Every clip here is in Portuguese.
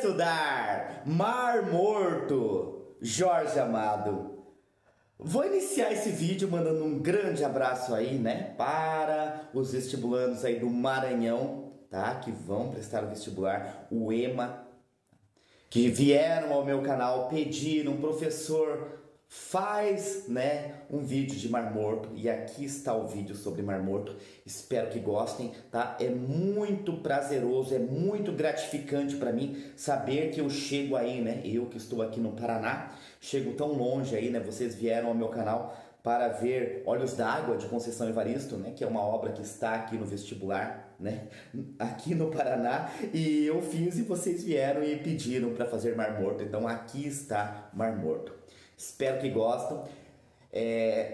estudar Mar Morto, Jorge Amado. Vou iniciar esse vídeo mandando um grande abraço aí, né, para os vestibulandos aí do Maranhão, tá, que vão prestar o vestibular, o EMA, que vieram ao meu canal pedir um professor, faz, né, um vídeo de Mar Morto, e aqui está o vídeo sobre Mar Morto. Espero que gostem, tá? É muito prazeroso, é muito gratificante para mim saber que eu chego aí, né? Eu que estou aqui no Paraná, chego tão longe aí, né? Vocês vieram ao meu canal para ver Olhos d'Água de Conceição Evaristo, né? Que é uma obra que está aqui no vestibular, né? Aqui no Paraná, e eu fiz e vocês vieram e pediram para fazer Mar Morto. Então aqui está Mar Morto. Espero que gostem.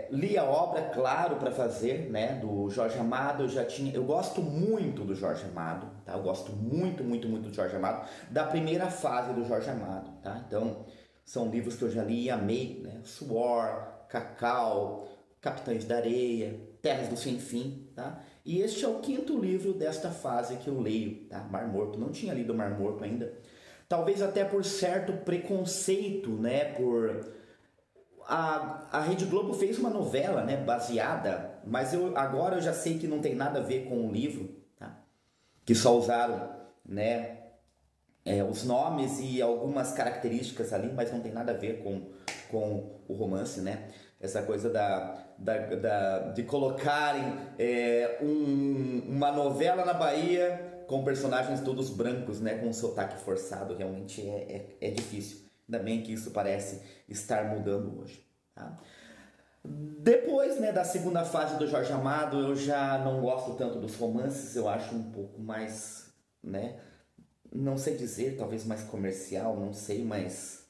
Li a obra, claro, para fazer, né, do Jorge Amado. Eu gosto muito do Jorge Amado, tá? Eu gosto muito do Jorge Amado, da primeira fase do Jorge Amado, tá? Então, são livros que eu já li e amei, né? Suor, Cacau, Capitães da Areia, Terras do Sem Fim, tá? E este é o 5º livro desta fase que eu leio, tá? Mar Morto. Não tinha lido Mar Morto ainda. Talvez até por certo preconceito, né, A Rede Globo fez uma novela, né, baseada, mas agora eu já sei que não tem nada a ver com o livro, tá? Que só usaram, né, os nomes e algumas características ali, mas não tem nada a ver com o romance, né? Essa coisa de colocarem uma novela na Bahia com personagens todos brancos, né, com um sotaque forçado, realmente é difícil. Ainda bem que isso parece estar mudando hoje, tá? Depois, né, da segunda fase do Jorge Amado, eu já não gosto tanto dos romances, eu acho um pouco mais, né, não sei dizer, talvez mais comercial, não sei, mas,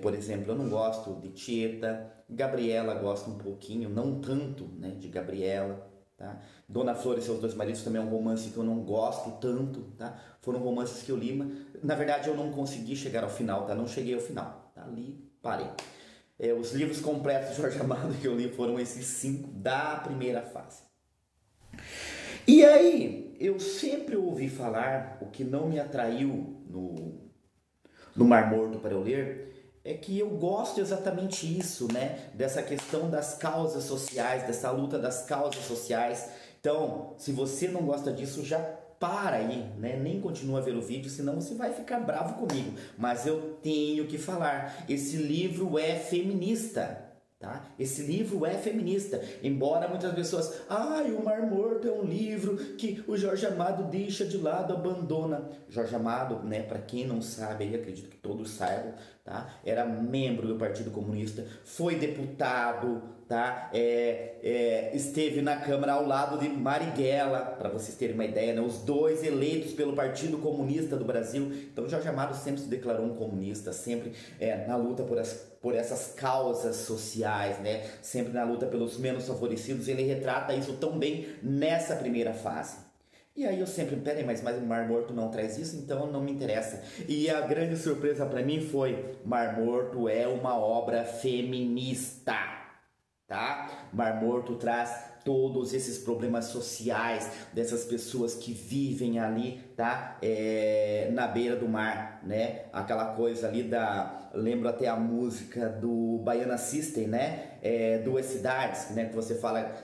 por exemplo, eu não gosto de Tieta, Gabriela gosto um pouquinho, não tanto, né, de Gabriela, tá? Dona Flor e seus dois maridos também é um romance que eu não gosto tanto, tá? Foram romances que eu li, mas na verdade eu não consegui chegar ao final, tá? Não cheguei ao final, tá? Li, parei. Os livros completos de Jorge Amado que eu li foram esses 5 da primeira fase. E aí, eu sempre ouvi falar, o que não me atraiu no Mar Morto para eu ler, é que eu gosto exatamente isso, né? Dessa questão das causas sociais, dessa luta das causas sociais. Então, se você não gosta disso, já para aí, né? Nem continua a ver o vídeo, senão você vai ficar bravo comigo. Mas eu tenho que falar, esse livro é feminista, tá? Esse livro é feminista, embora muitas pessoas, o Mar Morto é um livro que o Jorge Amado deixa de lado, abandona. Jorge Amado, né, para quem não sabe, eu acredito que todos saibam, tá? Era membro do Partido Comunista, foi deputado, tá? Esteve na Câmara ao lado de Marighella, para vocês terem uma ideia, né? Os dois eleitos pelo Partido Comunista do Brasil. Então Jorge Amado sempre se declarou um comunista, sempre na luta por essas causas sociais, né? Sempre na luta pelos menos favorecidos. Ele retrata isso tão bem nessa primeira fase. E aí eu sempre, peraí, mas o Mar Morto não traz isso, então não me interessa. E a grande surpresa para mim foi, Mar Morto é uma obra feminista, tá? Mar Morto traz todos esses problemas sociais dessas pessoas que vivem ali, tá? Na beira do mar, né? Aquela coisa ali lembro até a música do Baiana System, né? Duas cidades, né? Que você fala...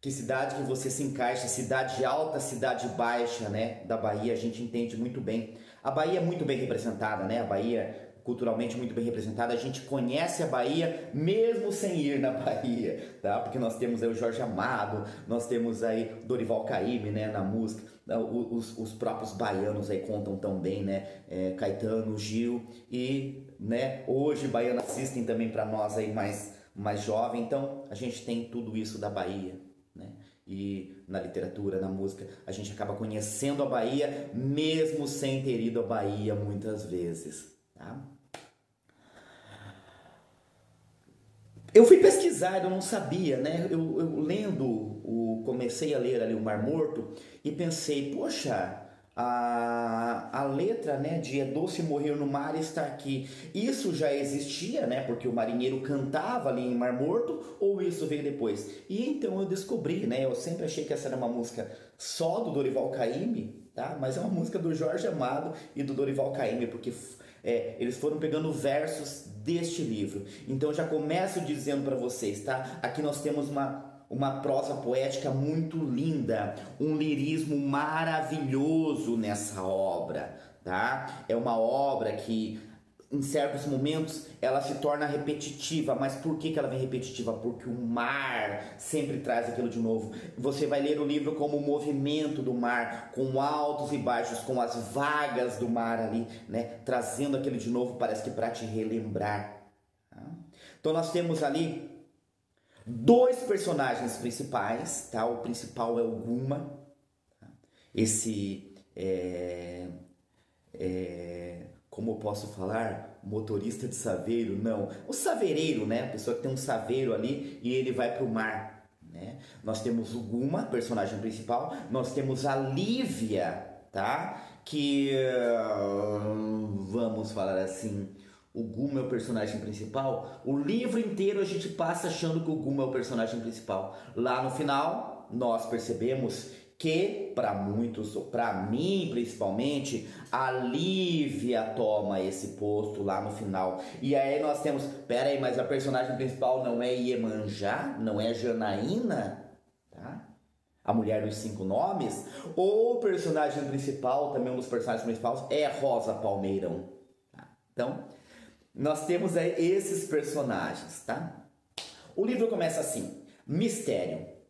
Que cidade que você se encaixa, cidade alta, cidade baixa, né, da Bahia, a gente entende muito bem. A Bahia é muito bem representada, né, a Bahia culturalmente muito bem representada, a gente conhece a Bahia mesmo sem ir na Bahia, tá? Porque nós temos aí o Jorge Amado, nós temos aí Dorival Caymmi, né, na música, os próprios baianos aí contam tão bem, né, Caetano, Gil e, né, hoje Baiana System também para nós aí mais jovem, então a gente tem tudo isso da Bahia. Né? E na literatura, na música, a gente acaba conhecendo a Bahia mesmo sem ter ido à Bahia muitas vezes, tá? Eu fui pesquisar, eu não sabia, né? Eu lendo, comecei a ler ali o Mar Morto e pensei, poxa, a letra, né, de é doce morrer no mar está aqui. Isso já existia, né, porque o marinheiro cantava ali em Mar Morto, ou isso veio depois? E então eu descobri, né, eu sempre achei que essa era uma música só do Dorival Caymmi, tá? Mas é uma música do Jorge Amado e do Dorival Caymmi, porque eles foram pegando versos deste livro. Então já começo dizendo para vocês, tá? Aqui nós temos uma prosa poética muito linda, um lirismo maravilhoso nessa obra, tá? É uma obra que em certos momentos ela se torna repetitiva, mas por que ela vem repetitiva? Porque o mar sempre traz aquilo de novo. Você vai ler o livro como o movimento do mar, com altos e baixos, com as vagas do mar ali, né? Trazendo aquilo de novo, parece que para te relembrar. Tá? Então nós temos ali dois personagens principais, tá? O principal é o Guma, tá? Esse como eu posso falar, motorista de saveiro, não, o saveireiro, né? A pessoa que tem um saveiro ali e ele vai para o mar, né? Nós temos o Guma, personagem principal, nós temos a Lívia, tá? Que, vamos falar assim, o Guma é o personagem principal. O livro inteiro a gente passa achando que o Guma é o personagem principal. Lá no final, nós percebemos que, para muitos, para mim principalmente, a Lívia toma esse posto lá no final. E aí nós temos, pera aí, mas a personagem principal não é Iemanjá? Não é Janaína? Tá? A mulher dos 5 nomes? Ou o personagem principal, também um dos personagens principais, é Rosa Palmeirão? Tá? Então, nós temos aí esses personagens, tá? O livro começa assim, mistério.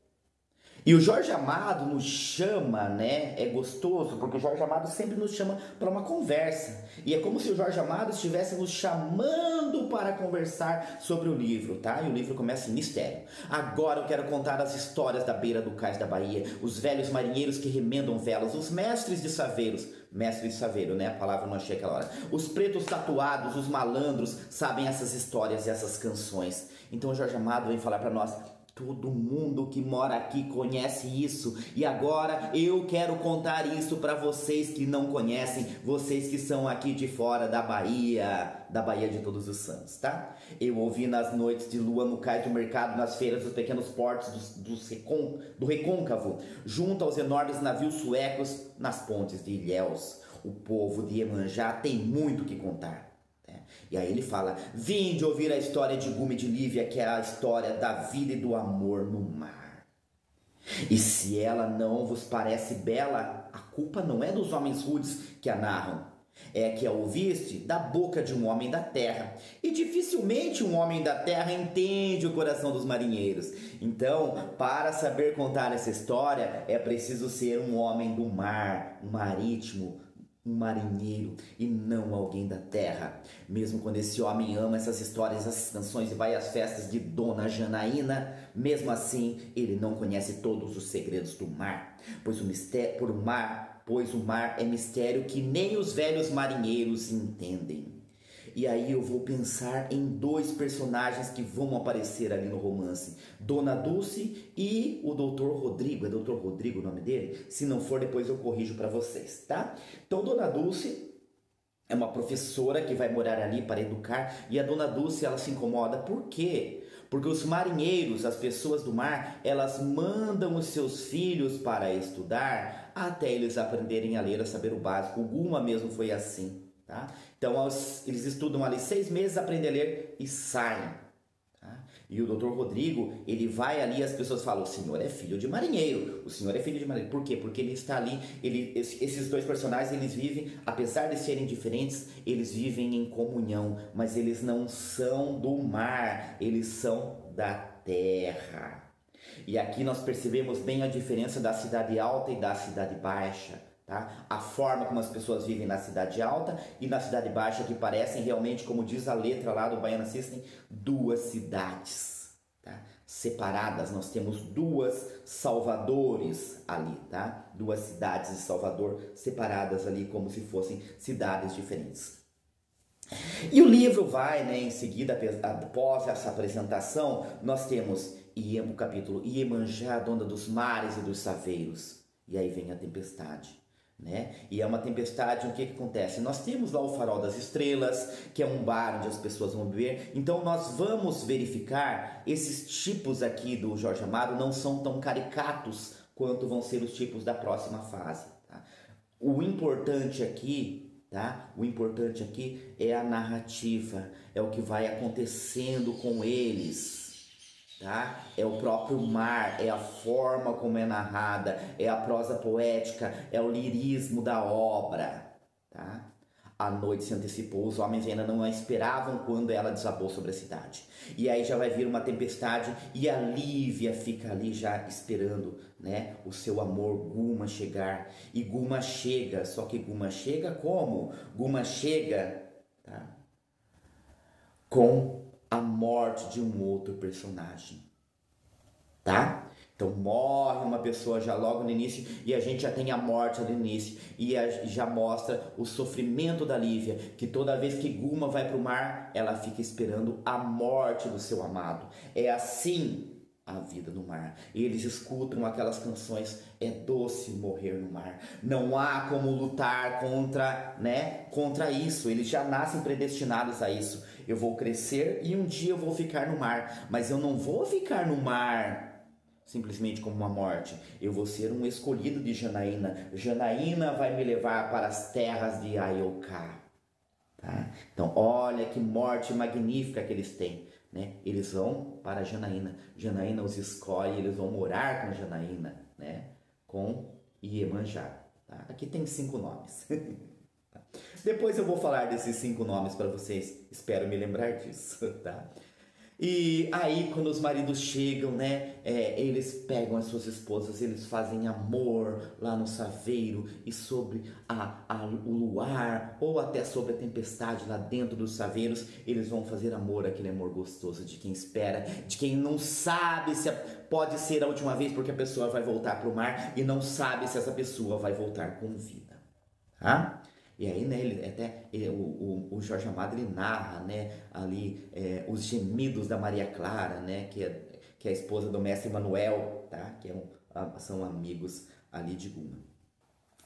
E o Jorge Amado nos chama, né? É gostoso, porque o Jorge Amado sempre nos chama para uma conversa. E é como se o Jorge Amado estivesse nos chamando para conversar sobre o livro, tá? E o livro começa em mistério. Agora eu quero contar as histórias da beira do cais da Bahia, os velhos marinheiros que remendam velas, os mestres de saveiros. Mestre de saveiro, né? A palavra eu não achei aquela hora. Os pretos tatuados, os malandros, sabem essas histórias e essas canções. Então o Jorge Amado vem falar para nós: todo mundo que mora aqui conhece isso, e agora eu quero contar isso para vocês que não conhecem, vocês que são aqui de fora da Bahia de Todos os Santos, tá? Eu ouvi nas noites de lua no cais do mercado, nas feiras dos pequenos portos do Recôncavo, junto aos enormes navios suecos, nas pontes de Ilhéus. O povo de Iemanjá tem muito o que contar. E aí ele fala: vinde ouvir a história de Guma e de Lívia, que é a história da vida e do amor no mar. E se ela não vos parece bela, a culpa não é dos homens rudes que a narram, é que a ouviste da boca de um homem da terra. E dificilmente um homem da terra entende o coração dos marinheiros. Então, para saber contar essa história, é preciso ser um homem do mar, um marítimo, um marinheiro e não alguém da terra. Mesmo quando esse homem ama essas histórias, essas canções e vai às festas de Dona Janaína, mesmo assim ele não conhece todos os segredos do mar, pois o mar é mistério que nem os velhos marinheiros entendem. E aí eu vou pensar em dois personagens que vão aparecer ali no romance: Dona Dulce e o Doutor Rodrigo. É Doutor Rodrigo o nome dele? Se não for, depois eu corrijo para vocês, tá? Então, Dona Dulce é uma professora que vai morar ali para educar, e a Dona Dulce, ela se incomoda. Por quê? Porque os marinheiros, as pessoas do mar, elas mandam os seus filhos para estudar até eles aprenderem a ler, a saber o básico. O Guma mesmo foi assim. Tá? Então eles estudam ali 6 meses, aprendem a ler e saem. Tá? E o Doutor Rodrigo, ele vai ali e as pessoas falam: o senhor é filho de marinheiro, o senhor é filho de marinheiro. Por quê? Porque ele está ali, esses dois personagens, eles vivem, apesar de serem diferentes, eles vivem em comunhão, mas eles não são do mar, eles são da terra. E aqui nós percebemos bem a diferença da cidade alta e da cidade baixa. Tá? A forma como as pessoas vivem na cidade alta e na cidade baixa, que parecem realmente, como diz a letra lá do Baiana System, duas cidades, tá? Separadas. Nós temos duas Salvadores ali, tá? Duas cidades de Salvador separadas ali como se fossem cidades diferentes. E o livro vai, né, em seguida, após essa apresentação, nós temos o capítulo Iemanjá, dona dos mares e dos saveiros. E aí vem a tempestade. né? E é uma tempestade, o que acontece? Nós temos lá o Farol das Estrelas, que é um bar onde as pessoas vão beber. Então nós vamos verificar esses tipos aqui do Jorge Amado não são tão caricatos quanto vão ser os tipos da próxima fase, tá? O importante aqui, tá? O importante aqui é a narrativa, é o que vai acontecendo com eles, tá? É o próprio mar, é a forma como é narrada, é a prosa poética, é o lirismo da obra, tá? A noite se antecipou, os homens ainda não a esperavam quando ela desabou sobre a cidade. E aí já vai vir uma tempestade e a Lívia fica ali já esperando, né, o seu amor Guma chegar. E Guma chega, só que Guma chega como? Guma chega, tá, com a morte de um outro personagem, tá? Então morre uma pessoa já logo no início e a gente já tem a morte ali no início e já mostra o sofrimento da Lívia, que toda vez que Guma vai para o mar, ela fica esperando a morte do seu amado. É assim a vida no mar. E eles escutam aquelas canções, é doce morrer no mar. Não há como lutar contra, né, contra isso. Eles já nascem predestinados a isso. Eu vou crescer e um dia eu vou ficar no mar, mas eu não vou ficar no mar simplesmente como uma morte. Eu vou ser um escolhido de Janaína. Janaína vai me levar para as terras de Aioká. Tá? Então, olha que morte magnífica que eles têm, né? Eles vão para Janaína. Janaína os escolhe, eles vão morar com Janaína, né? Com Iemanjá. Tá? Aqui tem 5 nomes. Depois eu vou falar desses 5 nomes para vocês. Espero me lembrar disso, tá? E aí quando os maridos chegam, né, eles pegam as suas esposas, eles fazem amor lá no saveiro e sobre o luar ou até sobre a tempestade lá dentro dos saveiros, eles vão fazer amor, aquele amor gostoso de quem espera, de quem não sabe se pode ser a última vez porque a pessoa vai voltar para o mar e não sabe se essa pessoa vai voltar com vida, tá? E aí, né, o Jorge Amado ele narra, né, ali os gemidos da Maria Clara, né, que é a esposa do mestre Manuel, tá, que são amigos ali de Guma.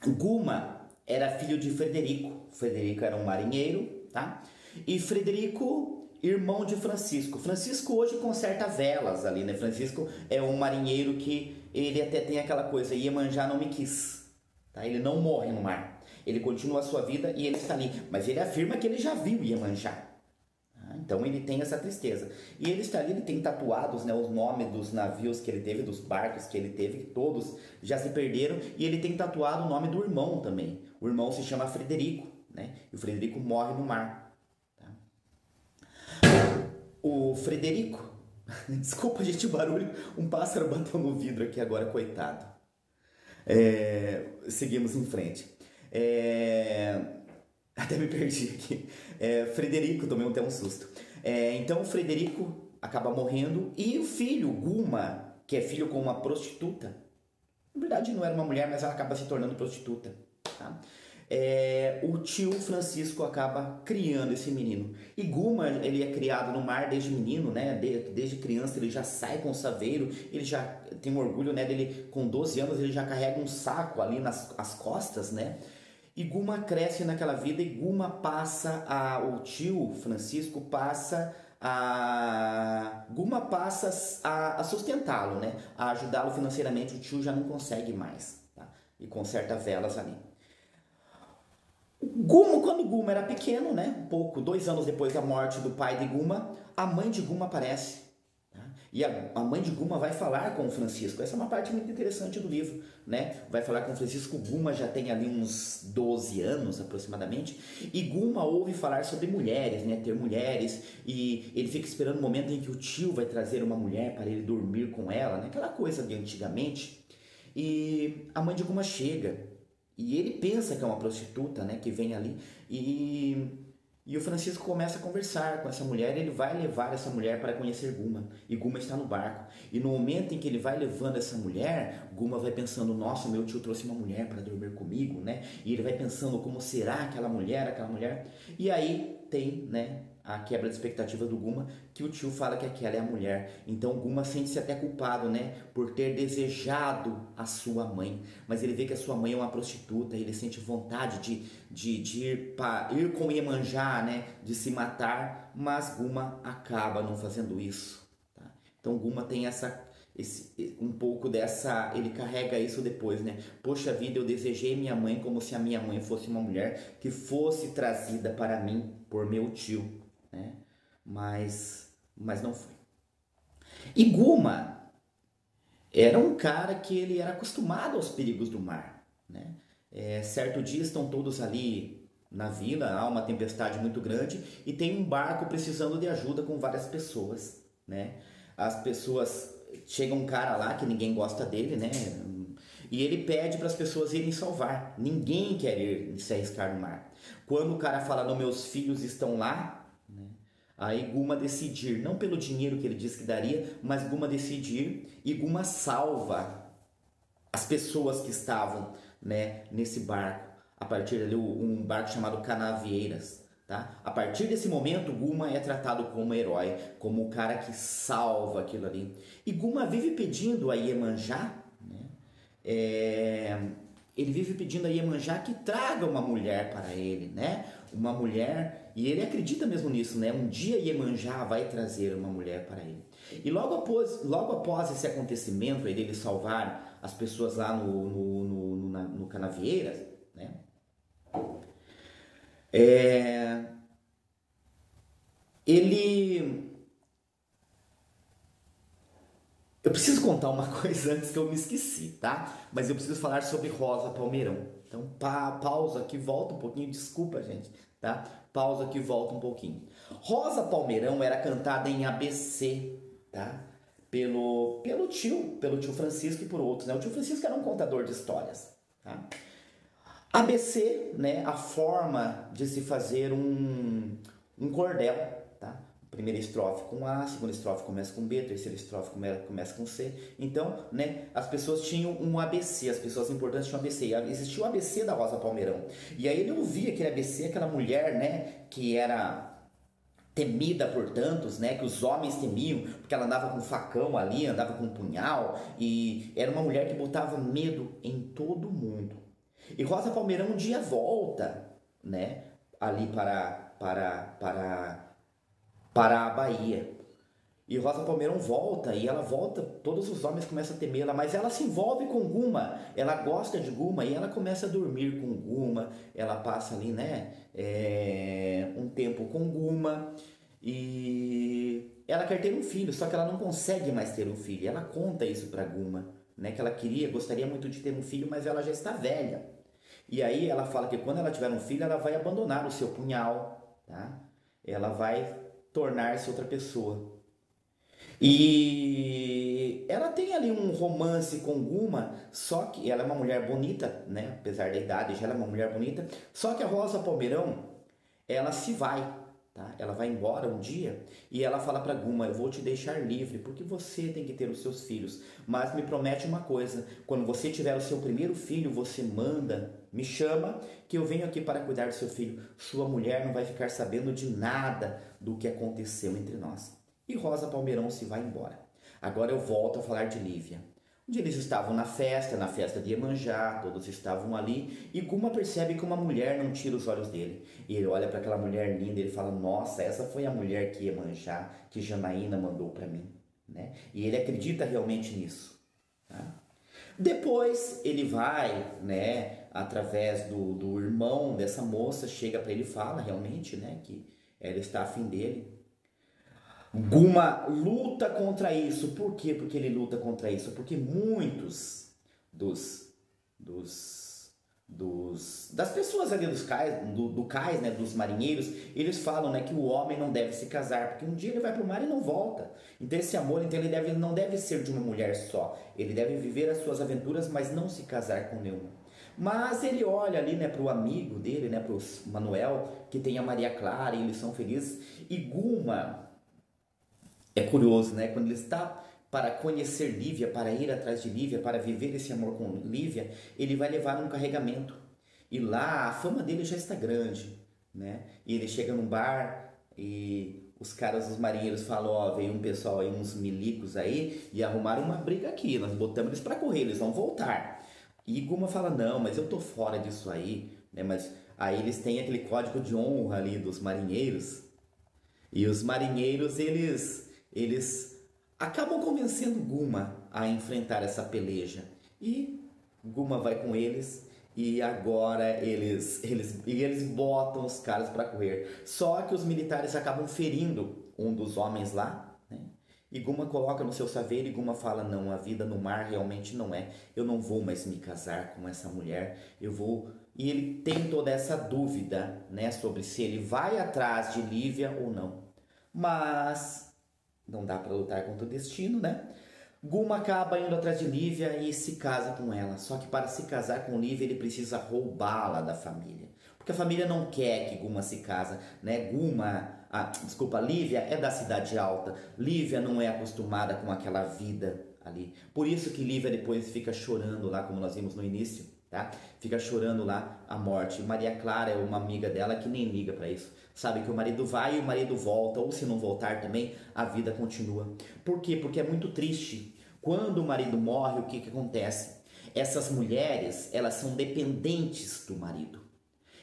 Guma era filho de Frederico. Frederico era um marinheiro, tá? E Frederico, irmão de Francisco. Francisco hoje conserta velas ali, né? Francisco é um marinheiro que ele até tem aquela coisa, Iemanjá não me quis, tá? Ele não morre no mar. Ele continua a sua vida e ele está ali. Mas ele afirma que ele já viu Iemanjá. Então ele tem essa tristeza. E ele está ali, ele tem tatuados, né, os nomes dos navios que ele teve, dos barcos que ele teve, que todos já se perderam. E ele tem tatuado o nome do irmão também. O irmão se chama Frederico, né? E o Frederico morre no mar. Tá? O Frederico... Desculpa, gente, o barulho. Um pássaro bateu no vidro aqui agora, coitado. Seguimos em frente. Até me perdi aqui. Frederico, tomei até um susto. Então o Frederico acaba morrendo e o filho, Guma, que é filho com uma prostituta, na verdade não era uma mulher, mas ela acaba se tornando prostituta, tá? O tio Francisco acaba criando esse menino. E Guma, ele é criado no mar desde menino, né? Desde criança ele já sai com o saveiro, ele já tem um orgulho, né, dele, com 12 anos ele já carrega um saco ali nas costas, né? E Guma cresce naquela vida e Guma passa o tio Francisco passa Guma passa a sustentá-lo, né? A ajudá-lo financeiramente. O tio já não consegue mais, tá? E conserta velas ali. Quando Guma era pequeno, né? Um pouco, 2 anos depois da morte do pai de Guma, a mãe de Guma aparece. E a mãe de Guma vai falar com o Francisco. Essa é uma parte muito interessante do livro, né? Vai falar com o Francisco. Guma já tem ali uns 12 anos aproximadamente. E Guma ouve falar sobre mulheres, né? Ter mulheres. E ele fica esperando o momento em que o tio vai trazer uma mulher para ele dormir com ela, né? Aquela coisa de antigamente. E a mãe de Guma chega. E ele pensa que é uma prostituta, né? Que vem ali. E o Francisco começa a conversar com essa mulher, ele vai levar essa mulher para conhecer Guma. E Guma está no barco. E no momento em que ele vai levando essa mulher, Guma vai pensando, nossa, meu tio trouxe uma mulher para dormir comigo, né? E ele vai pensando como será aquela mulher. E aí tem, né, a quebra de expectativa do Guma, que o tio fala que aquela é a mulher. Então o Guma sente-se até culpado, né, por ter desejado a sua mãe. Mas ele vê que a sua mãe é uma prostituta, ele sente vontade de ir com Iemanjá, né, de se matar, mas Guma acaba não fazendo isso. Tá? Então Guma tem um pouco dessa, ele carrega isso depois, né? Poxa vida, eu desejei minha mãe como se a minha mãe fosse uma mulher que fosse trazida para mim por meu tio, né? Mas não foi. E Guma era um cara que ele era acostumado aos perigos do mar, né? Certo dia estão todos ali na vila, há uma tempestade muito grande e tem um barco precisando de ajuda com várias pessoas, né? As pessoas, chega um cara lá que ninguém gosta dele, né? E ele pede para as pessoas irem salvar. Ninguém quer ir se arriscar no mar. Quando o cara fala, não, meus filhos estão lá, né? Aí Guma decide ir, não pelo dinheiro que ele disse que daria, mas Guma decide ir e Guma salva as pessoas que estavam, né, nesse barco. A partir dali, um barco chamado Canavieiras. Tá? A partir desse momento, Guma é tratado como herói, como o cara que salva aquilo ali. E Guma vive pedindo a Iemanjá, né? Ele vive pedindo a Iemanjá que traga uma mulher para ele, né? Uma mulher, e ele acredita mesmo nisso, né? Um dia Iemanjá vai trazer uma mulher para ele. E logo após esse acontecimento, ele salvar as pessoas lá no Canavieiras, né? Eu preciso contar uma coisa antes que eu me esqueci, tá? Mas eu preciso falar sobre Rosa Palmeirão. Então, pausa aqui, volta um pouquinho, desculpa, gente, tá? Pausa aqui, volta um pouquinho. Rosa Palmeirão era cantada em ABC, tá? Pelo tio Francisco e por outros, né? O tio Francisco era um contador de histórias, tá? ABC, né, a forma de se fazer um cordel, tá? Primeira estrofe com A, segunda estrofe começa com B, terceira estrofe começa com C. Então, né, as pessoas tinham um ABC, as pessoas importantes tinham um ABC. Existia o ABC da Rosa Palmeirão. E aí ele ouvia aquele ABC, aquela mulher, né, que era temida por tantos, né, que os homens temiam, porque ela andava com facão ali, andava com punhal, e era uma mulher que botava medo em todo mundo. E Rosa Palmeirão um dia volta, né, ali para a Bahia. E Rosa Palmeirão volta, e ela volta, todos os homens começam a temê-la, mas ela se envolve com Guma, ela gosta de Guma, e ela começa a dormir com Guma, ela passa ali, né, um tempo com Guma, e ela quer ter um filho, só que ela não consegue mais ter um filho, ela conta isso para Guma, né, que ela gostaria muito de ter um filho, mas ela já está velha. E aí ela fala que quando ela tiver um filho, ela vai abandonar o seu punhal, tá? Ela vai tornar-se outra pessoa. E ela tem ali um romance com Guma, só que ela é uma mulher bonita, né? Apesar da idade, já ela é uma mulher bonita. Só que a Rosa Palmeirão, ela se vai, tá? Ela vai embora um dia e ela fala para Guma, eu vou te deixar livre, porque você tem que ter os seus filhos. Mas me promete uma coisa, quando você tiver o seu primeiro filho, você me chama, que eu venho aqui para cuidar do seu filho. Sua mulher não vai ficar sabendo de nada do que aconteceu entre nós. E Rosa Palmeirão se vai embora. Agora eu volto a falar de Lívia. Um dia eles estavam na festa de Iemanjá, todos estavam ali, e Guma percebe que uma mulher não tira os olhos dele. E ele olha para aquela mulher linda e ele fala, nossa, essa foi a mulher que Iemanjá, que Janaína mandou para mim. Né? E ele acredita realmente nisso. Tá? Depois ele vai, né, através do irmão dessa moça, chega para ele e fala realmente, né, que ela está afim dele. Guma luta contra isso. Por quê? Porque ele luta contra isso? Porque muitos das pessoas ali do cais, né, dos marinheiros, eles falam, né, que o homem não deve se casar, porque um dia ele vai para o mar e não volta. Então esse amor, então, ele não deve ser de uma mulher só. Ele deve viver as suas aventuras, mas não se casar com nenhuma. Mas ele olha ali, né, para o amigo dele, né, para o Manuel, que tem a Maria Clara, e eles são felizes. E Guma é curioso, né, quando ele está para conhecer Lívia, para ir atrás de Lívia, para viver esse amor com Lívia, ele vai levar um carregamento. E lá a fama dele já está grande, né? E ele chega num bar, e os caras, os marinheiros falam, ó, veio um pessoal aí, uns milicos aí, e arrumaram uma briga aqui, nós botamos eles pra correr, eles vão voltar. E Guma fala, não, mas eu tô fora disso aí, né, mas aí eles têm aquele código de honra ali dos marinheiros, e os marinheiros, eles acabam convencendo Guma a enfrentar essa peleja. E Guma vai com eles e agora eles botam os caras para correr. Só que os militares acabam ferindo um dos homens lá, né? E Guma coloca no seu saveiro e Guma fala, não, a vida no mar realmente não é. Eu não vou mais me casar com essa mulher, eu vou... E ele tem toda essa dúvida, né, sobre se ele vai atrás de Lívia ou não. Mas não dá para lutar contra o destino, né? Guma acaba indo atrás de Lívia e se casa com ela. Só que para se casar com Lívia ele precisa roubá-la da família. Porque a família não quer que Guma se casa, né? Lívia é da cidade alta. Lívia não é acostumada com aquela vida ali. Por isso que Lívia depois fica chorando lá, como nós vimos no início, tá? Fica chorando lá a morte. Maria Clara é uma amiga dela que nem liga para isso. Sabe que o marido vai e o marido volta, ou se não voltar também, a vida continua. Por quê? Porque é muito triste. Quando o marido morre, o que acontece? Essas mulheres, elas são dependentes do marido.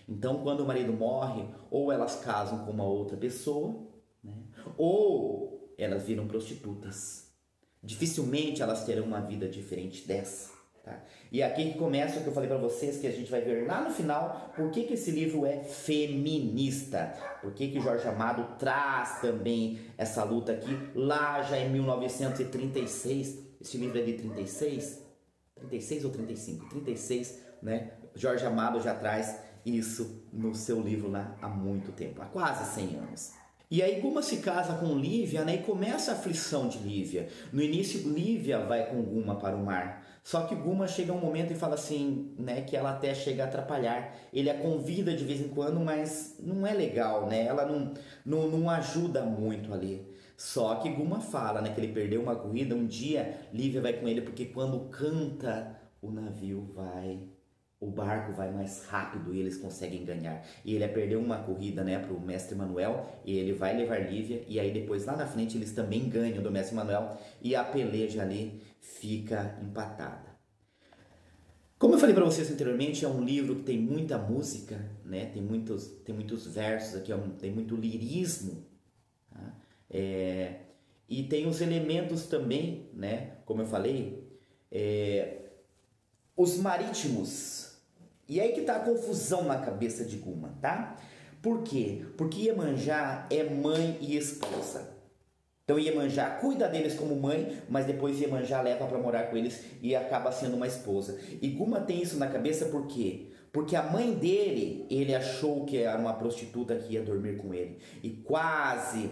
Então, quando o marido morre, ou elas casam com uma outra pessoa, né? Ou elas viram prostitutas. Dificilmente elas terão uma vida diferente dessa. Tá? E aqui que começa o que eu falei para vocês, que a gente vai ver lá no final, por que esse livro é feminista, por que Jorge Amado traz também essa luta aqui, lá já em 1936, esse livro é de 36 ou 35? 36, né? Jorge Amado já traz isso no seu livro lá há muito tempo, há quase 100 anos. E aí Guma se casa com Lívia, né, e começa a aflição de Lívia. No início, Lívia vai com Guma para o mar. Só que Guma chega um momento e fala assim, né, que ela até chega a atrapalhar. Ele a convida de vez em quando, mas não é legal, né? Ela não ajuda muito ali. Só que Guma fala, né, que ele perdeu uma corrida. Um dia, Lívia vai com ele porque quando canta, o barco vai mais rápido e eles conseguem ganhar. E ele perdeu uma corrida, né, para o mestre Manuel, e ele vai levar Lívia, e aí depois lá na frente eles também ganham do mestre Manuel, e a peleja ali fica empatada. Como eu falei para vocês anteriormente, é um livro que tem muita música, né, tem muitos versos aqui, tem muito lirismo, tá? E tem os elementos também, né, como eu falei, os marítimos. E aí que está a confusão na cabeça de Guma, tá? Por quê? Porque Iemanjá é mãe e esposa. Então Iemanjá cuida deles como mãe, mas depois Iemanjá leva para morar com eles e acaba sendo uma esposa. E Guma tem isso na cabeça por quê? Porque a mãe dele, ele achou que era uma prostituta que ia dormir com ele. E quase...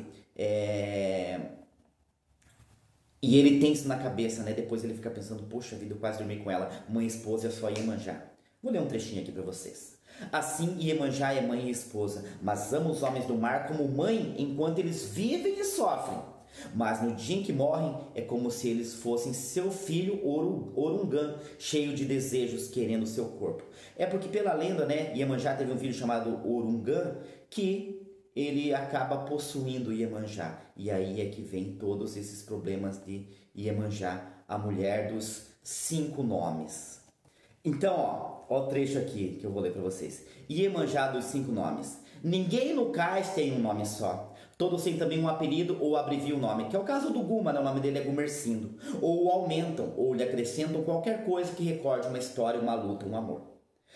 E ele tem isso na cabeça, né? Depois ele fica pensando, poxa vida, eu quase dormi com ela. Mãe e esposa é só Iemanjá. Vou ler um trechinho aqui para vocês. Assim, Iemanjá é mãe e esposa, mas ama os homens do mar como mãe enquanto eles vivem e sofrem. Mas no dia em que morrem, é como se eles fossem seu filho Orungã, cheio de desejos, querendo seu corpo. É porque pela lenda, né, Iemanjá teve um filho chamado Orungã, que ele acaba possuindo Iemanjá. E aí é que vem todos esses problemas de Iemanjá, a mulher dos 5 nomes. Então, ó o trecho aqui que eu vou ler para vocês. Iemanjá dos 5 nomes. Ninguém no cais tem um nome só. Todos têm também um apelido ou abreviam o nome, que é o caso do Guma, né? O nome dele é Gumercindo. Ou aumentam, ou lhe acrescentam qualquer coisa que recorde uma história, uma luta, um amor.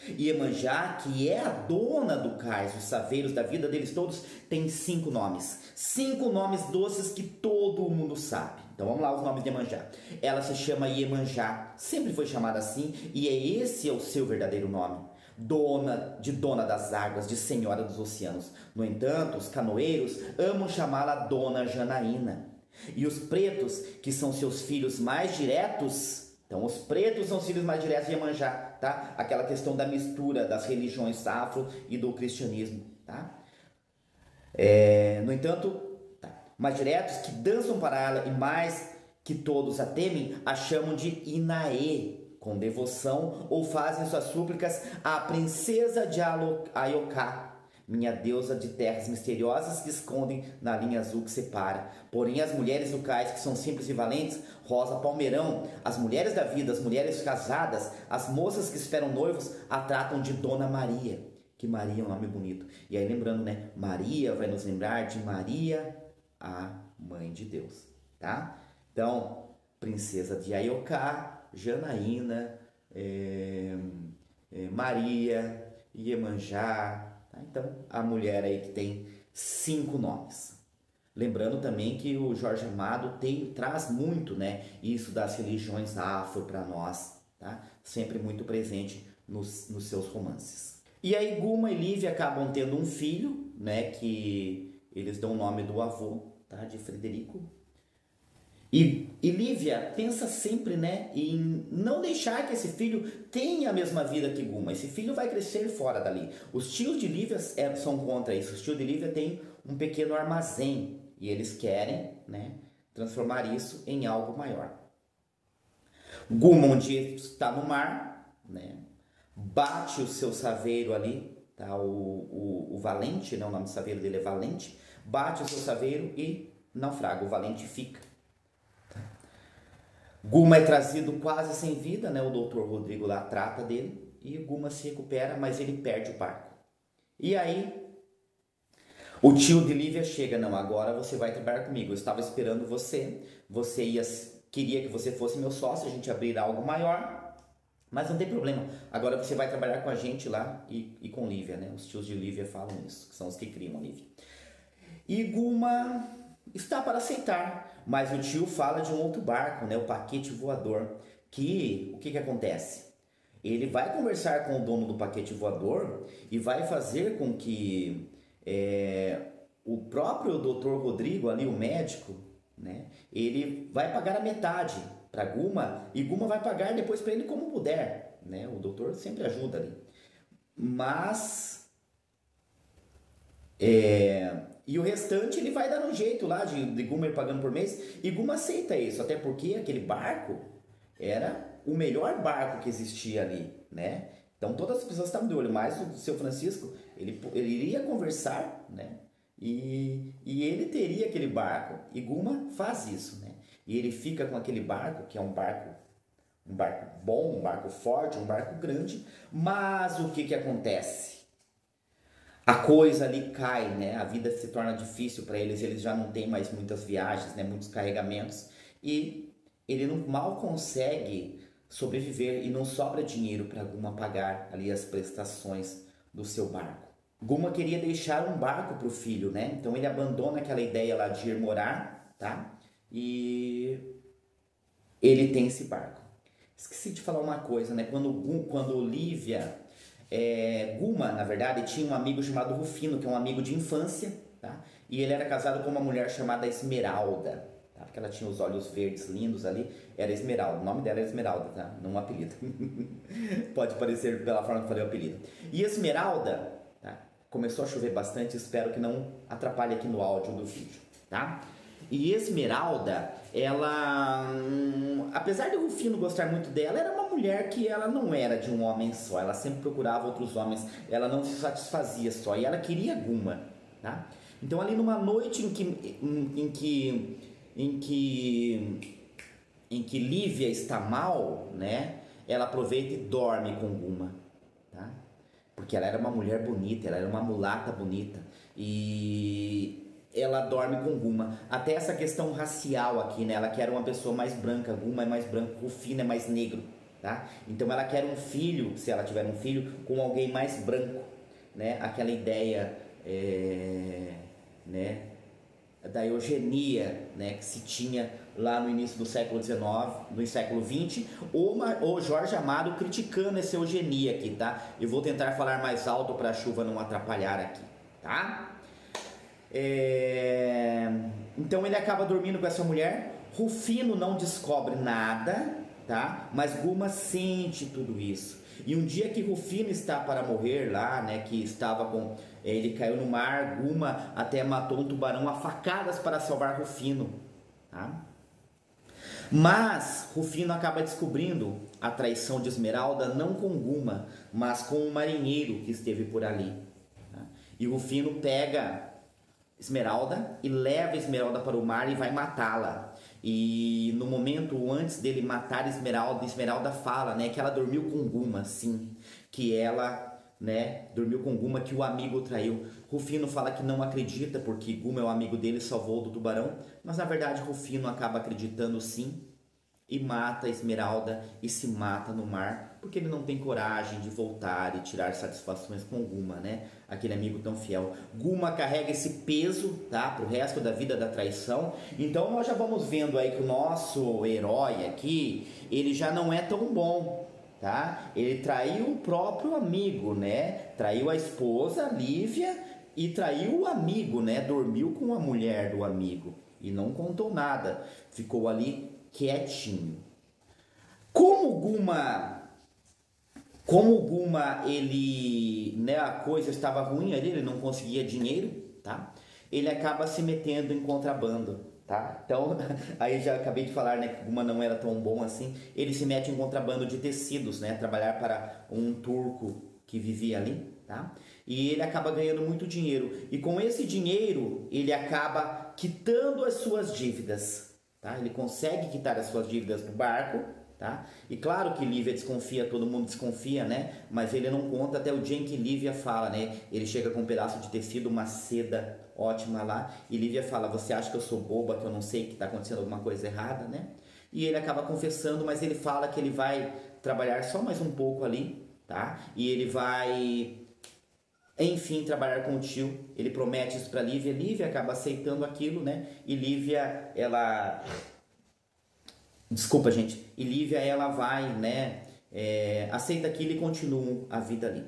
Iemanjá, que é a dona do cais, os saveiros da vida deles todos, tem 5 nomes. 5 nomes doces que todo mundo sabe. Então vamos lá, os nomes de Iemanjá. Ela se chama Iemanjá, sempre foi chamada assim, e esse é o seu verdadeiro nome. Dona das águas, de senhora dos oceanos. No entanto, os canoeiros amam chamá-la Dona Janaína. E os pretos, que são seus filhos mais diretos, então os pretos são os filhos mais diretos de Iemanjá, tá? Aquela questão da mistura das religiões afro e do cristianismo, tá? No entanto, mais diretos, que dançam para ela e mais que todos a temem, a chamam de Inaê, com devoção, ou fazem suas súplicas à princesa de Aioká, minha deusa de terras misteriosas que escondem na linha azul que separa. Porém, as mulheres do cais, que são simples e valentes, Rosa Palmeirão, as mulheres da vida, as mulheres casadas, as moças que esperam noivos, a tratam de Dona Maria. Que Maria é um nome bonito. E aí lembrando, né? Maria vai nos lembrar de Maria, a Mãe de Deus, tá? Então, princesa de Aioká, Janaína, Maria, Iemanjá, tá? Então, a mulher aí que tem 5 nomes. Lembrando também que o Jorge Amado traz muito, né, isso das religiões afro para nós, tá? Sempre muito presente nos seus romances. E aí Guma e Lívia acabam tendo um filho, né, que eles dão o nome do avô, tá, de Frederico. E Lívia pensa sempre, né, em não deixar que esse filho tenha a mesma vida que Guma. Esse filho vai crescer fora dali. Os tios de Lívia são contra isso. Os tios de Lívia têm um pequeno armazém e eles querem, né, transformar isso em algo maior. Guma um dia está no mar, né, bate o seu saveiro ali, tá, o Valente, né, o nome do saveiro dele é Valente, bate o seu saveiro e naufraga. O Valente fica. Guma é trazido quase sem vida, né? O doutor Rodrigo lá trata dele e Guma se recupera, mas ele perde o barco. E aí, o tio de Lívia chega, não, agora você vai trabalhar comigo, eu estava esperando você, queria que você fosse meu sócio, a gente abrir algo maior, mas não tem problema, agora você vai trabalhar com a gente lá e com Lívia, né? Os tios de Lívia falam isso, que são os que criam a Lívia. E Guma está para aceitar, mas o tio fala de um outro barco, né, o paquete voador, que o que acontece? Ele vai conversar com o dono do paquete voador e vai fazer com que o próprio doutor Rodrigo, ali o médico, né, ele vai pagar a metade para Guma e Guma vai pagar depois para ele como puder, né? O doutor sempre ajuda ali, mas e o restante ele vai dar um jeito lá de Guma ir pagando por mês. E Guma aceita isso, até porque aquele barco era o melhor barco que existia ali, né? Então todas as pessoas estavam de olho, mas o seu Francisco, ele iria conversar, né? E ele teria aquele barco. E Guma faz isso, né? E ele fica com aquele barco, que é um barco bom, um barco forte, um barco grande. Mas o que acontece? A coisa ali cai, né? A vida se torna difícil para eles já não têm mais muitas viagens, né? Muitos carregamentos, e ele mal consegue sobreviver e não sobra dinheiro para Guma pagar ali as prestações do seu barco. Guma queria deixar um barco para o filho, né? Então ele abandona aquela ideia lá de ir morar, tá? E ele tem esse barco. Esqueci de falar uma coisa, né? Quando Lívia... Guma, na verdade, tinha um amigo chamado Rufino, que é um amigo de infância, tá? E ele era casado com uma mulher chamada Esmeralda, tá? Porque ela tinha os olhos verdes lindos ali, era Esmeralda, o nome dela era Esmeralda, tá? Não um apelido. Pode parecer pela forma que eu falei o apelido. E Esmeralda, tá? Começou a chover bastante, espero que não atrapalhe aqui no áudio do vídeo, tá? E Esmeralda, ela, apesar de Rufino gostar muito dela, era uma mulher que ela não era de um homem só, ela sempre procurava outros homens, ela não se satisfazia só, e ela queria Guma, tá? Então ali numa noite em que Lívia está mal, né, ela aproveita e dorme com Guma, tá? Porque ela era uma mulher bonita, ela era uma mulata bonita, e ela dorme com Guma. Até essa questão racial aqui, né? Ela quer uma pessoa mais branca, Guma é mais branco, Rufino é mais negro, tá? Então ela quer um filho, se ela tiver um filho, com alguém mais branco, né? Aquela ideia, né, da eugenia, né, que se tinha lá no início do século XIX, no século XX, o Jorge Amado criticando essa eugenia aqui, tá? Eu vou tentar falar mais alto para a chuva não atrapalhar aqui, tá? Então ele acaba dormindo com essa mulher. Rufino não descobre nada, tá? Mas Guma sente tudo isso. E um dia que Rufino está para morrer lá, né? Que estava com... ele caiu no mar, Guma até matou um tubarão a facadas para salvar Rufino, tá? Mas Rufino acaba descobrindo a traição de Esmeralda não com Guma, mas com um marinheiro que esteve por ali. E E Rufino pega Esmeralda e leva Esmeralda para o mar e vai matá-la. E no momento antes dele matar Esmeralda, Esmeralda fala, né, que ela dormiu com Guma, sim, que ela, né, dormiu com Guma, que o amigo traiu. Rufino fala que não acredita porque Guma é o amigo dele, salvou do tubarão, mas na verdade Rufino acaba acreditando sim e mata Esmeralda e se mata no mar, porque ele não tem coragem de voltar e tirar satisfações com Guma, né? Aquele amigo tão fiel. Guma carrega esse peso, tá? Pro resto da vida da traição. Então nós já vamos vendo aí que o nosso herói aqui, ele já não é tão bom, tá? Ele traiu o próprio amigo, né? Traiu a esposa, Lívia, e traiu o amigo, né? Dormiu com a mulher do amigo e não contou nada. Ficou ali quietinho. Como o Guma, ele, né, a coisa estava ruim ali, ele não conseguia dinheiro, tá? Ele acaba se metendo em contrabando, tá? Então, aí já acabei de falar, né, que o Guma não era tão bom assim. Ele se mete em contrabando de tecidos, né? Trabalhar para um turco que vivia ali, tá? E ele acaba ganhando muito dinheiro. E com esse dinheiro, ele acaba quitando as suas dívidas. Tá? Ele consegue quitar as suas dívidas do barco, tá? E claro que Lívia desconfia, todo mundo desconfia, né? Mas ele não conta até o dia em que Lívia fala, né? Ele chega com um pedaço de tecido, uma seda ótima lá, e Lívia fala, você acha que eu sou boba, que eu não sei que está acontecendo alguma coisa errada, né? E ele acaba confessando, mas ele fala que ele vai trabalhar só mais um pouco ali, tá? E ele vai, enfim, trabalhar com o tio. Ele promete isso para Lívia. Lívia acaba aceitando aquilo, né? E Lívia, ela... Desculpa, gente. E Lívia, ela vai, né? Aceita aquilo e continua a vida ali.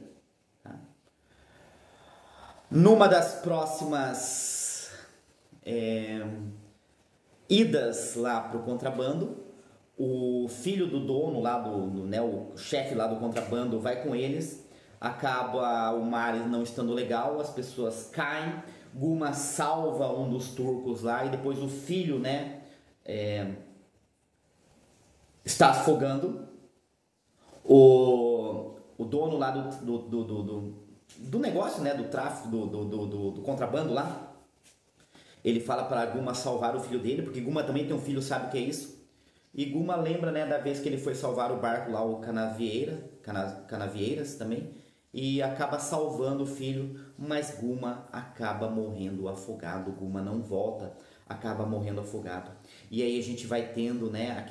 Tá? Numa das próximas idas lá pro contrabando, o filho do dono lá, né, o chefe lá do contrabando vai com eles. Acaba o mar não estando legal, as pessoas caem, Guma salva um dos turcos lá e depois o filho, né, está afogando. O dono lá do negócio, né, do tráfico, do contrabando lá, ele fala para Guma salvar o filho dele, porque Guma também tem um filho, sabe o que é isso? E Guma lembra, né, da vez que ele foi salvar o barco lá, o Canavieiras também, e acaba salvando o filho, mas Guma acaba morrendo afogado. Guma não volta, acaba morrendo afogado. E aí a gente vai tendo, né,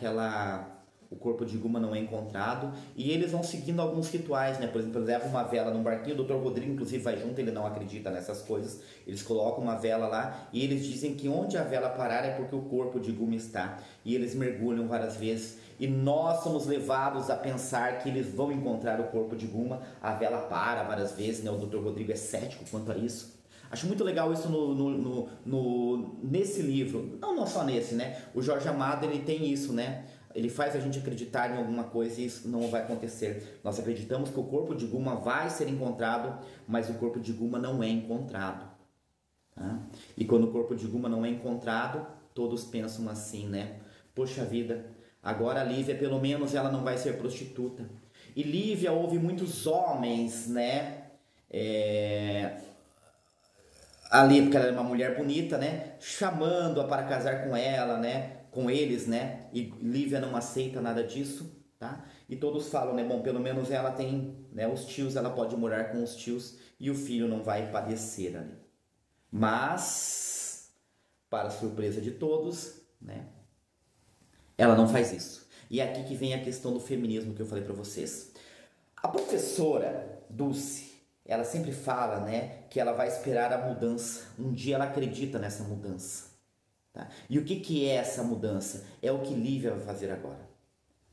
o corpo de Guma não é encontrado, e eles vão seguindo alguns rituais, né? Por exemplo, eles levam uma vela num barquinho, o Dr. Rodrigo inclusive vai junto, ele não acredita nessas coisas. Eles colocam uma vela lá e eles dizem que onde a vela parar é porque o corpo de Guma está. E eles mergulham várias vezes e nós somos levados a pensar que eles vão encontrar o corpo de Guma. A vela para várias vezes, né? O Dr. Rodrigo é cético quanto a isso. Acho muito legal isso nesse livro, não só nesse, né? O Jorge Amado, ele tem isso, né? Ele faz a gente acreditar em alguma coisa e isso não vai acontecer. Nós acreditamos que o corpo de Guma vai ser encontrado, mas o corpo de Guma não é encontrado. Tá? E quando o corpo de Guma não é encontrado, todos pensam assim, né? Poxa vida, agora a Lívia, pelo menos, ela não vai ser prostituta. E Lívia ouve muitos homens, né? Ali, porque ela é uma mulher bonita, né? Chamando-a para casar com ela, né? Com eles, né? E Lívia não aceita nada disso, tá? E todos falam, né? Bom, pelo menos ela tem, né, os tios, ela pode morar com os tios e o filho não vai padecer ali. Mas, para surpresa de todos, né? Ela não faz isso. E é aqui que vem a questão do feminismo que eu falei para vocês. A professora Dulce, ela sempre fala, né, que ela vai esperar a mudança. Um dia ela acredita nessa mudança. Tá? E o que é essa mudança? É o que Lívia vai fazer agora.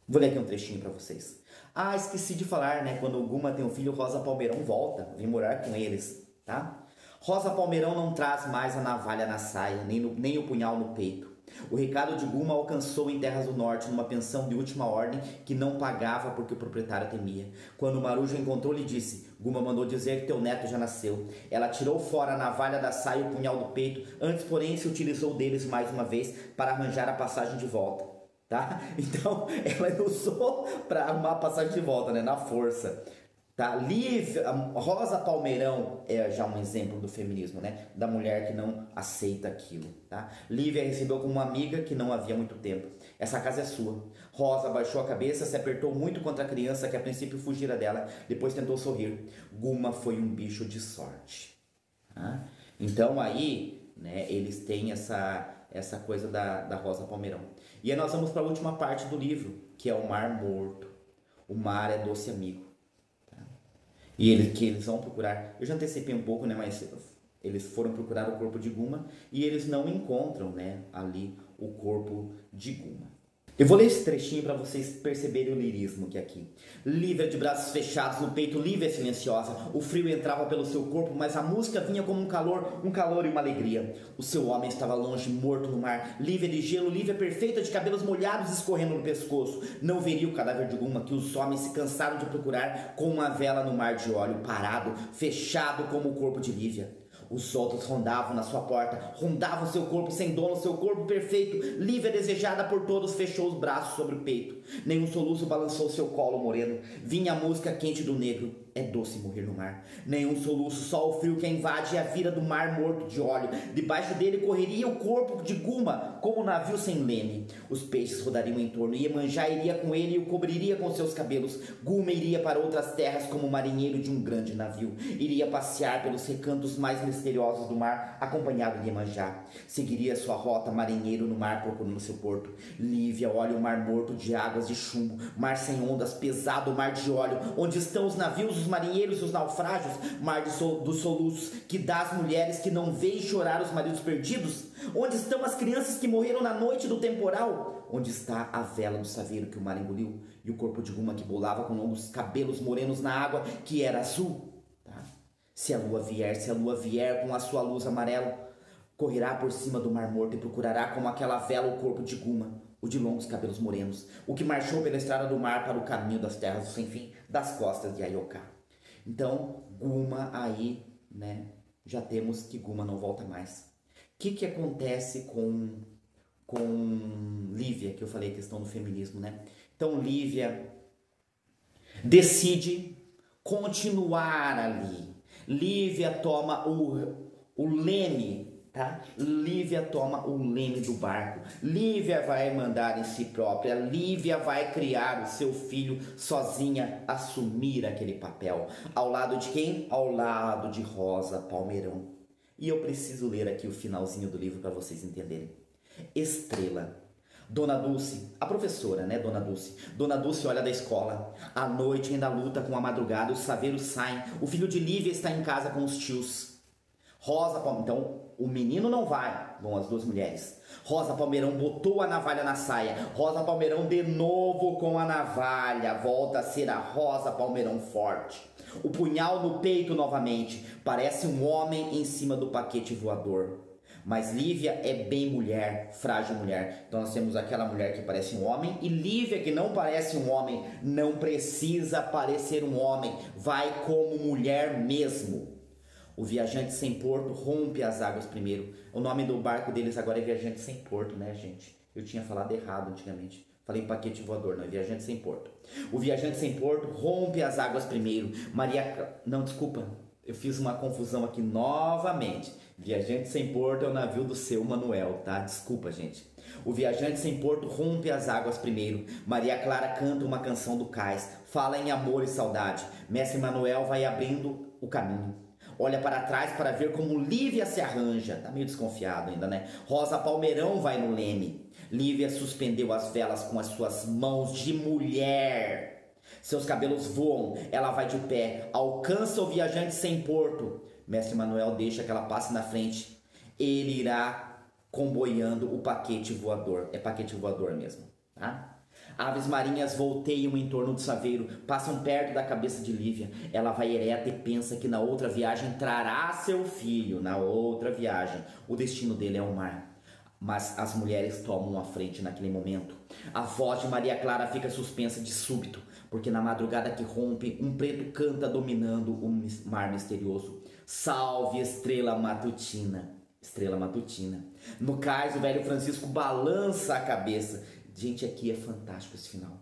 Vou ler aqui um trechinho para vocês. Ah, esqueci de falar, né? Quando o Guma tem um filho, Rosa Palmeirão volta, vem morar com eles, tá? Rosa Palmeirão não traz mais a navalha na saia, nem o punhal no peito. O recado de Guma alcançou em Terras do Norte, numa pensão de última ordem que não pagava porque o proprietário temia. Quando Maruja encontrou, lhe disse: Guma mandou dizer que teu neto já nasceu. Ela tirou fora a navalha da saia e o punhal do peito, antes, porém, se utilizou deles mais uma vez para arranjar a passagem de volta. Tá? Então, ela usou para arrumar a passagem de volta, né? Na força. Tá? Rosa Palmeirão é já um exemplo do feminismo, né? Da mulher que não aceita aquilo, tá? Lívia recebeu como uma amiga que não havia muito tempo. Essa casa é sua. Rosa baixou a cabeça, se apertou muito contra a criança que a princípio fugira dela, depois tentou sorrir. Guma foi um bicho de sorte. Tá? Então aí, né, eles têm essa coisa da Rosa Palmeirão. E aí nós vamos para a última parte do livro, que é o Mar Morto. O mar é doce amigo. E eles vão procurar, eu já antecipei um pouco, né, mas eles foram procurar o corpo de Guma e eles não encontram, né, ali o corpo de Guma. Eu vou ler esse trechinho para vocês perceberem o lirismo que é aqui. Lívia de braços fechados no peito, Lívia silenciosa. O frio entrava pelo seu corpo, mas a música vinha como um calor e uma alegria. O seu homem estava longe, morto no mar. Lívia de gelo, Lívia perfeita, de cabelos molhados escorrendo no pescoço. Não veria o cadáver de Guma, que os homens se cansaram de procurar com uma vela no mar de óleo, parado, fechado como o corpo de Lívia. Os outros rondavam na sua porta, rondavam seu corpo sem dono, seu corpo perfeito. Lívia, desejada por todos, fechou os braços sobre o peito. Nenhum soluço balançou seu colo moreno. Vinha a música quente do negro. É doce morrer no mar. Nenhum soluço, só o frio que a invade e a vira do mar morto de óleo. Debaixo dele correria o corpo de Guma, como um navio sem leme. Os peixes rodariam em torno, Iemanjá iria com ele e o cobriria com seus cabelos. Guma iria para outras terras como marinheiro de um grande navio. Iria passear pelos recantos mais misteriosos do mar, acompanhado de Iemanjá. Seguiria sua rota marinheiro no mar procurando seu porto. Lívia olha o mar morto de águas de chumbo, mar sem ondas, pesado mar de óleo, onde estão os navios, os marinheiros e os naufrágios, mar dos soluços, que dá às mulheres que não veem chorar os maridos perdidos? Onde estão as crianças que morreram na noite do temporal? Onde está a vela do saveiro que o mar engoliu? E o corpo de Guma que bolava com longos cabelos morenos na água, que era azul? Tá? Se a lua vier com a sua luz amarela, correrá por cima do mar morto e procurará como aquela vela o corpo de Guma, o de longos cabelos morenos, o que marchou pela estrada do mar para o caminho das terras do sem fim, das costas de Ayoká. Então, Guma aí, né, já temos que Guma não volta mais. O que acontece com Lívia, que eu falei a questão do feminismo, né? Então, Lívia decide continuar ali. Lívia toma o leme, tá? Lívia toma o leme do barco. Lívia vai mandar em si própria. Lívia vai criar o seu filho sozinha, assumir aquele papel. Ao lado de quem? Ao lado de Rosa Palmeirão. E eu preciso ler aqui o finalzinho do livro para vocês entenderem. Estrela. Dona Dulce, a professora, né, Dona Dulce? Dona Dulce olha da escola. À noite ainda luta com a madrugada, os saveiros saem. O filho de Lívia está em casa com os tios. Rosa Palmeirão, então o menino não vai, vão as duas mulheres. Rosa Palmeirão botou a navalha na saia. Rosa Palmeirão de novo com a navalha, volta a ser a Rosa Palmeirão forte. O punhal no peito novamente, parece um homem em cima do paquete voador. Mas Lívia é bem mulher, frágil mulher. Então nós temos aquela mulher que parece um homem e Lívia que não parece um homem, não precisa parecer um homem, vai como mulher mesmo. O viajante sem porto rompe as águas primeiro. O nome do barco deles agora é Viajante Sem Porto, né, gente? Eu tinha falado errado antigamente. Falei paquete voador, não é Viajante Sem Porto. O viajante sem porto rompe as águas primeiro. Não, desculpa. Eu fiz uma confusão aqui novamente. Viajante Sem Porto é o navio do seu Manuel, tá? Desculpa, gente. O viajante sem porto rompe as águas primeiro. Maria Clara canta uma canção do cais. Fala em amor e saudade. Mestre Manuel vai abrindo o caminho. Olha para trás para ver como Lívia se arranja. Tá meio desconfiado ainda, né? Rosa Palmeirão vai no leme. Lívia suspendeu as velas com as suas mãos de mulher. Seus cabelos voam. Ela vai de pé. Alcança o viajante sem porto. Mestre Manuel deixa que ela passe na frente. Ele irá comboiando o paquete voador. É paquete voador mesmo, tá? Aves marinhas volteiam em torno do saveiro, passam perto da cabeça de Lívia. Ela vai ereta e pensa que na outra viagem trará seu filho. Na outra viagem. O destino dele é o mar. Mas as mulheres tomam a frente naquele momento. A voz de Maria Clara fica suspensa de súbito, porque na madrugada que rompe, um preto canta dominando o mar misterioso. Salve, estrela matutina. Estrela matutina. No cais, o velho Francisco balança a cabeça. Gente, aqui é fantástico esse final.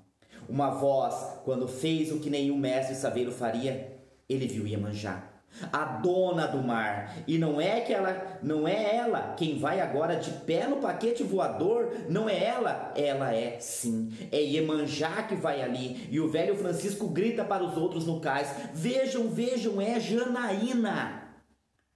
Uma voz, quando fez o que nenhum mestre sabeiro faria, ele viu Iemanjá, a dona do mar. E não é ela quem vai agora de pé no paquete voador, não é ela é sim, é Iemanjá que vai ali. E o velho Francisco grita para os outros no cais: vejam, vejam, é Janaína.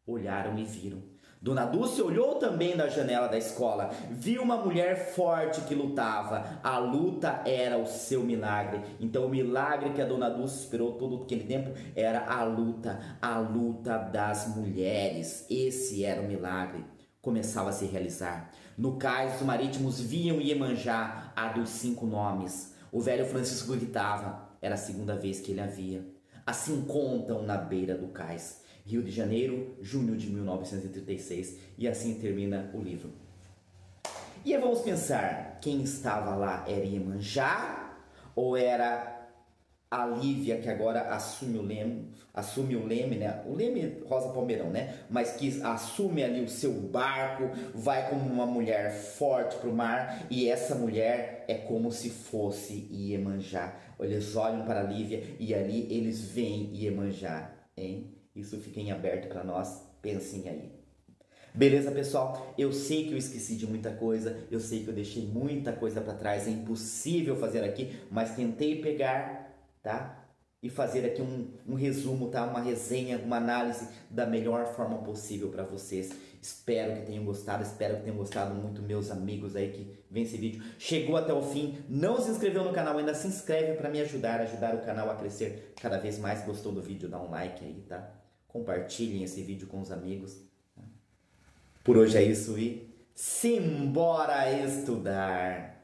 Olharam e viram. Dona Dulce olhou também da janela da escola, viu uma mulher forte que lutava. A luta era o seu milagre. Então o milagre que a Dona Dulce esperou todo aquele tempo era a luta das mulheres. Esse era o milagre. Começava a se realizar. No cais, os marítimos viam Iemanjá, a dos 5 nomes. O velho Francisco gritava, era a segunda vez que ele a via. Assim contam na beira do cais. Rio de Janeiro, junho de 1936, e assim termina o livro. E aí vamos pensar, quem estava lá era Iemanjá ou era a Lívia, que agora assume o leme, né? O leme Rosa Palmeirão, né? Mas que assume ali o seu barco, vai como uma mulher forte para o mar, e essa mulher é como se fosse Iemanjá. Eles olham para a Lívia e ali eles veem Iemanjá, hein? Isso fica em aberto para nós, pensem aí. Beleza, pessoal? Eu sei que eu esqueci de muita coisa, eu sei que eu deixei muita coisa para trás, é impossível fazer aqui, mas tentei pegar, tá? E fazer aqui um resumo, tá? Uma resenha, uma análise da melhor forma possível para vocês. Espero que tenham gostado, espero que tenham gostado muito meus amigos aí que vêm esse vídeo. Chegou até o fim, não se inscreveu no canal ainda, se inscreve para me ajudar o canal a crescer cada vez mais. Gostou do vídeo? Dá um like aí, tá? Compartilhem esse vídeo com os amigos. Por hoje é isso e simbora estudar!